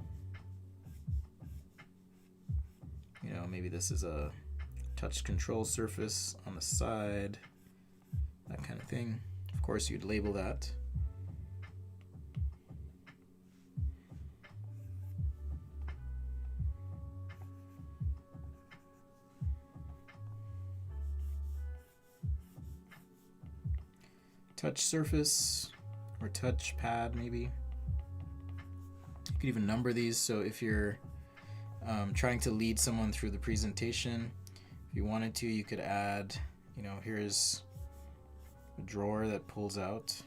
You know, maybe this is a touch control surface on the side, that kind of thing. Of course, you'd label that. Touch surface or touch pad, maybe. You could even number these, so if you're trying to lead someone through the presentation, if you wanted to, you could add, you know, here's a drawer that pulls out.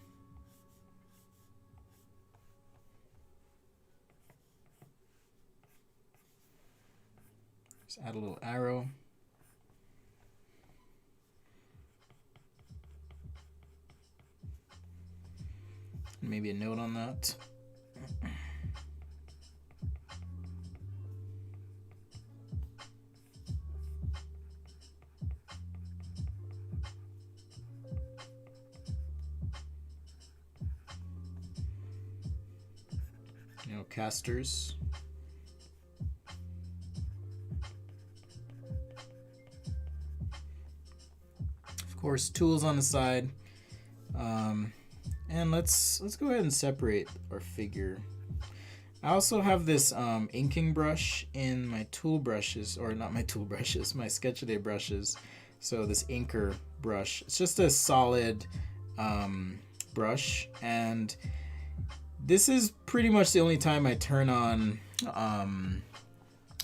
Just add a little arrow. And maybe a note on that. You know, casters. Of course, tools on the side. And let's go ahead and separate our figure. I also have this inking brush in my tool brushes, or not my tool brushes, my Sketch-A-Day brushes. So this inker brush, it's just a solid brush, and this is pretty much the only time I turn on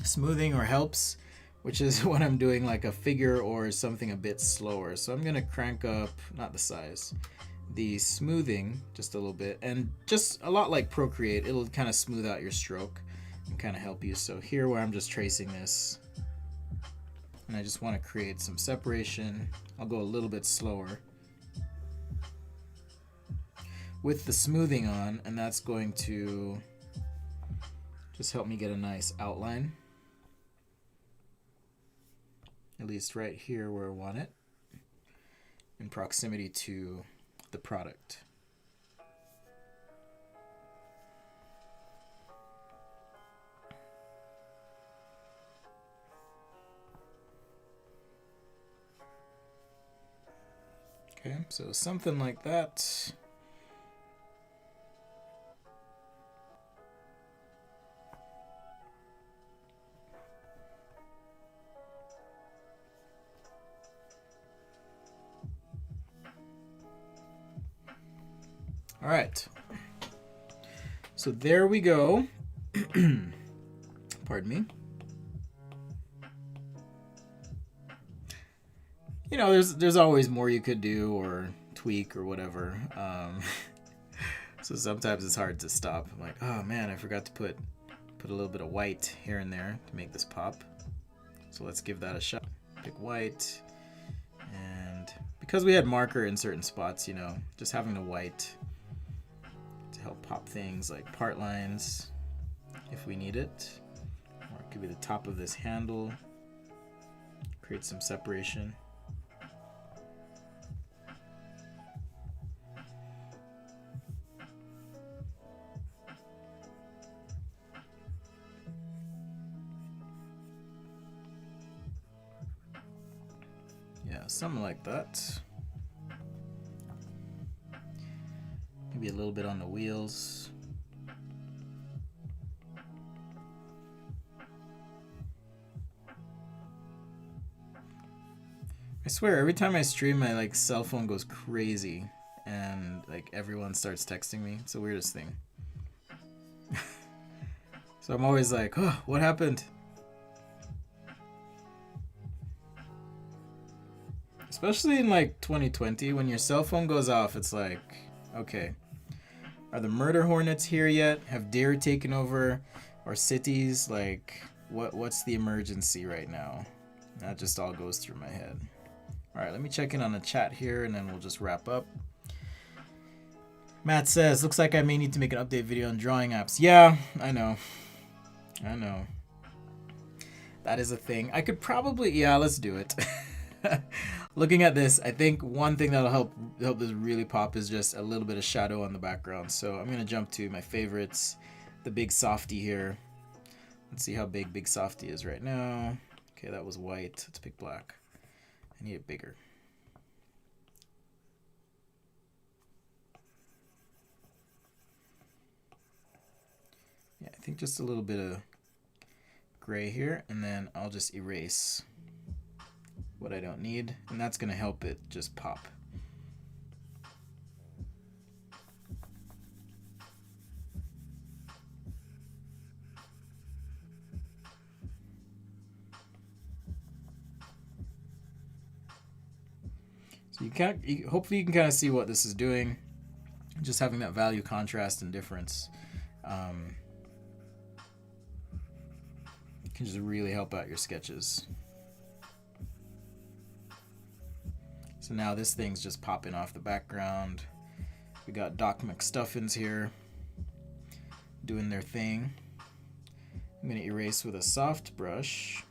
smoothing or helps, which is when I'm doing like a figure or something a bit slower. So I'm gonna crank up, not the size, the smoothing just a little bit, and just a lot like Procreate, it'll kind of smooth out your stroke and kind of help you. So here where I'm just tracing this, and I just want to create some separation, I'll go a little bit slower with the smoothing on, and that's going to just help me get a nice outline, at least right here where I want it, in proximity to the product. Okay, so something like that. All right, So there we go. Pardon me. You know, there's always more you could do or tweak or whatever. So sometimes it's hard to stop. I'm like, oh man, I forgot to put a little bit of white here and there to make this pop. So let's give that a shot. Pick white, and because we had marker in certain spots, you know, just having the white to help pop things like part lines if we need it, or it could be the top of this handle, create some separation. Yeah, something like that. Maybe a little bit on the wheels. I swear, every time I stream, my cell phone goes crazy, and everyone starts texting me. It's the weirdest thing. So I'm always like, oh, what happened? Especially in 2020, when your cell phone goes off, it's like, okay, are the murder hornets here yet? Have deer taken over our cities? What's the emergency right now? That just all goes through my head. All right, let me check in on the chat here, and then we'll just wrap up. Matt says, looks like I may need to make an update video on drawing apps. Yeah, I know. That is a thing. I could probably, yeah, let's do it. Looking at this, I think one thing that'll help this really pop is just a little bit of shadow on the background. So I'm gonna jump to my favorites, the Big Softy here. Let's see how big Softy is right now. Okay, that was white. Let's pick black. I need it bigger. Yeah, I think just a little bit of gray here, and then I'll just erase what I don't need, and that's gonna help it just pop. So hopefully you can kind of see what this is doing. Just having that value, contrast, and difference can just really help out your sketches. So now this thing's just popping off the background. We got Doc McStuffins here doing their thing. I'm gonna erase with a soft brush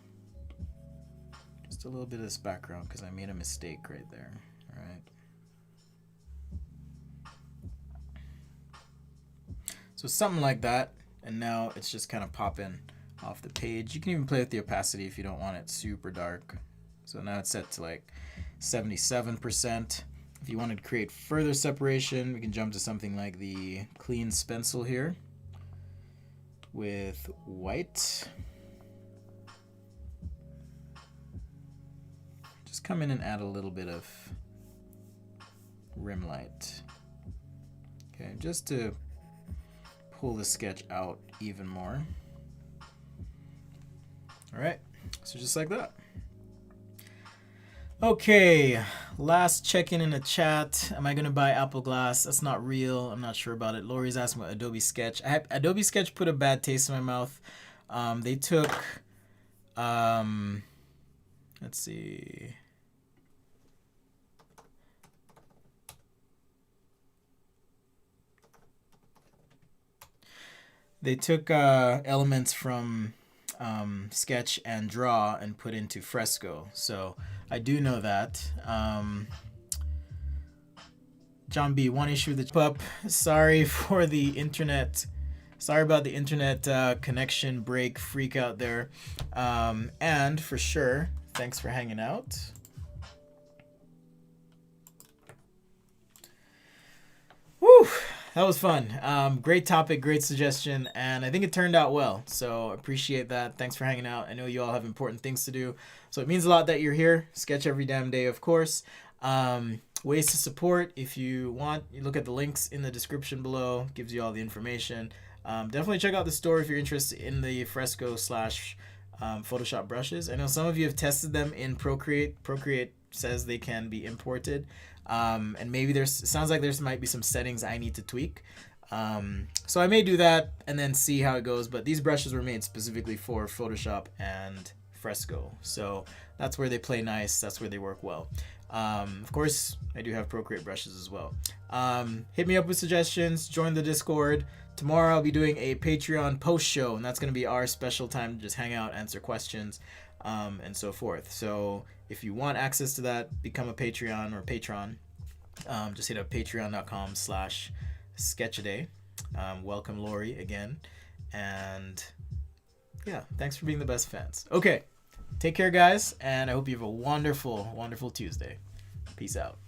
just a little bit of this background because I made a mistake right there. All right. So something like that, and now it's just kind of popping off the page. You can even play with the opacity if you don't want it super dark. So now it's set to 77%. If you wanted to create further separation, we can jump to something like the clean stencil here with white. Just come in and add a little bit of rim light. Okay, just to pull the sketch out even more. All right, so just like that. Okay, last check-in in the chat. Am I gonna buy Apple Glass? That's not real. I'm not sure about it. Lori's asking about Adobe Sketch. Adobe Sketch put a bad taste in my mouth. They took, let's see. They took elements from Sketch and Draw and put into Fresco. So I do know that. John B, one issue with the up. Sorry for the internet. Sorry about the internet connection break freak out there. And for sure, thanks for hanging out. Woo! That was fun. Great topic, great suggestion, and I think it turned out well. So appreciate that. Thanks for hanging out. I know you all have important things to do, so it means a lot that you're here. Sketch every damn day, of course. Ways to support, if you want, you look at the links in the description below. Gives you all the information. Definitely check out the store if you're interested in the Fresco slash Photoshop brushes. I know some of you have tested them in Procreate. Procreate says they can be imported, and maybe it sounds like there's might be some settings I need to tweak. So I may do that and then see how it goes. But these brushes were made specifically for Photoshop and Fresco, so that's where they play nice. That's where they work well. Of course, I do have Procreate brushes as well. Hit me up with suggestions. Join the Discord. Tomorrow I'll be doing a Patreon post show, and that's going to be our special time to just hang out, answer questions, and so forth. So if you want access to that, become a Patreon or patron. Just hit up patreon.com/sketchaday. Welcome, Lori, again. And yeah, thanks for being the best fans. Okay, take care, guys, and I hope you have a wonderful, wonderful Tuesday. Peace out.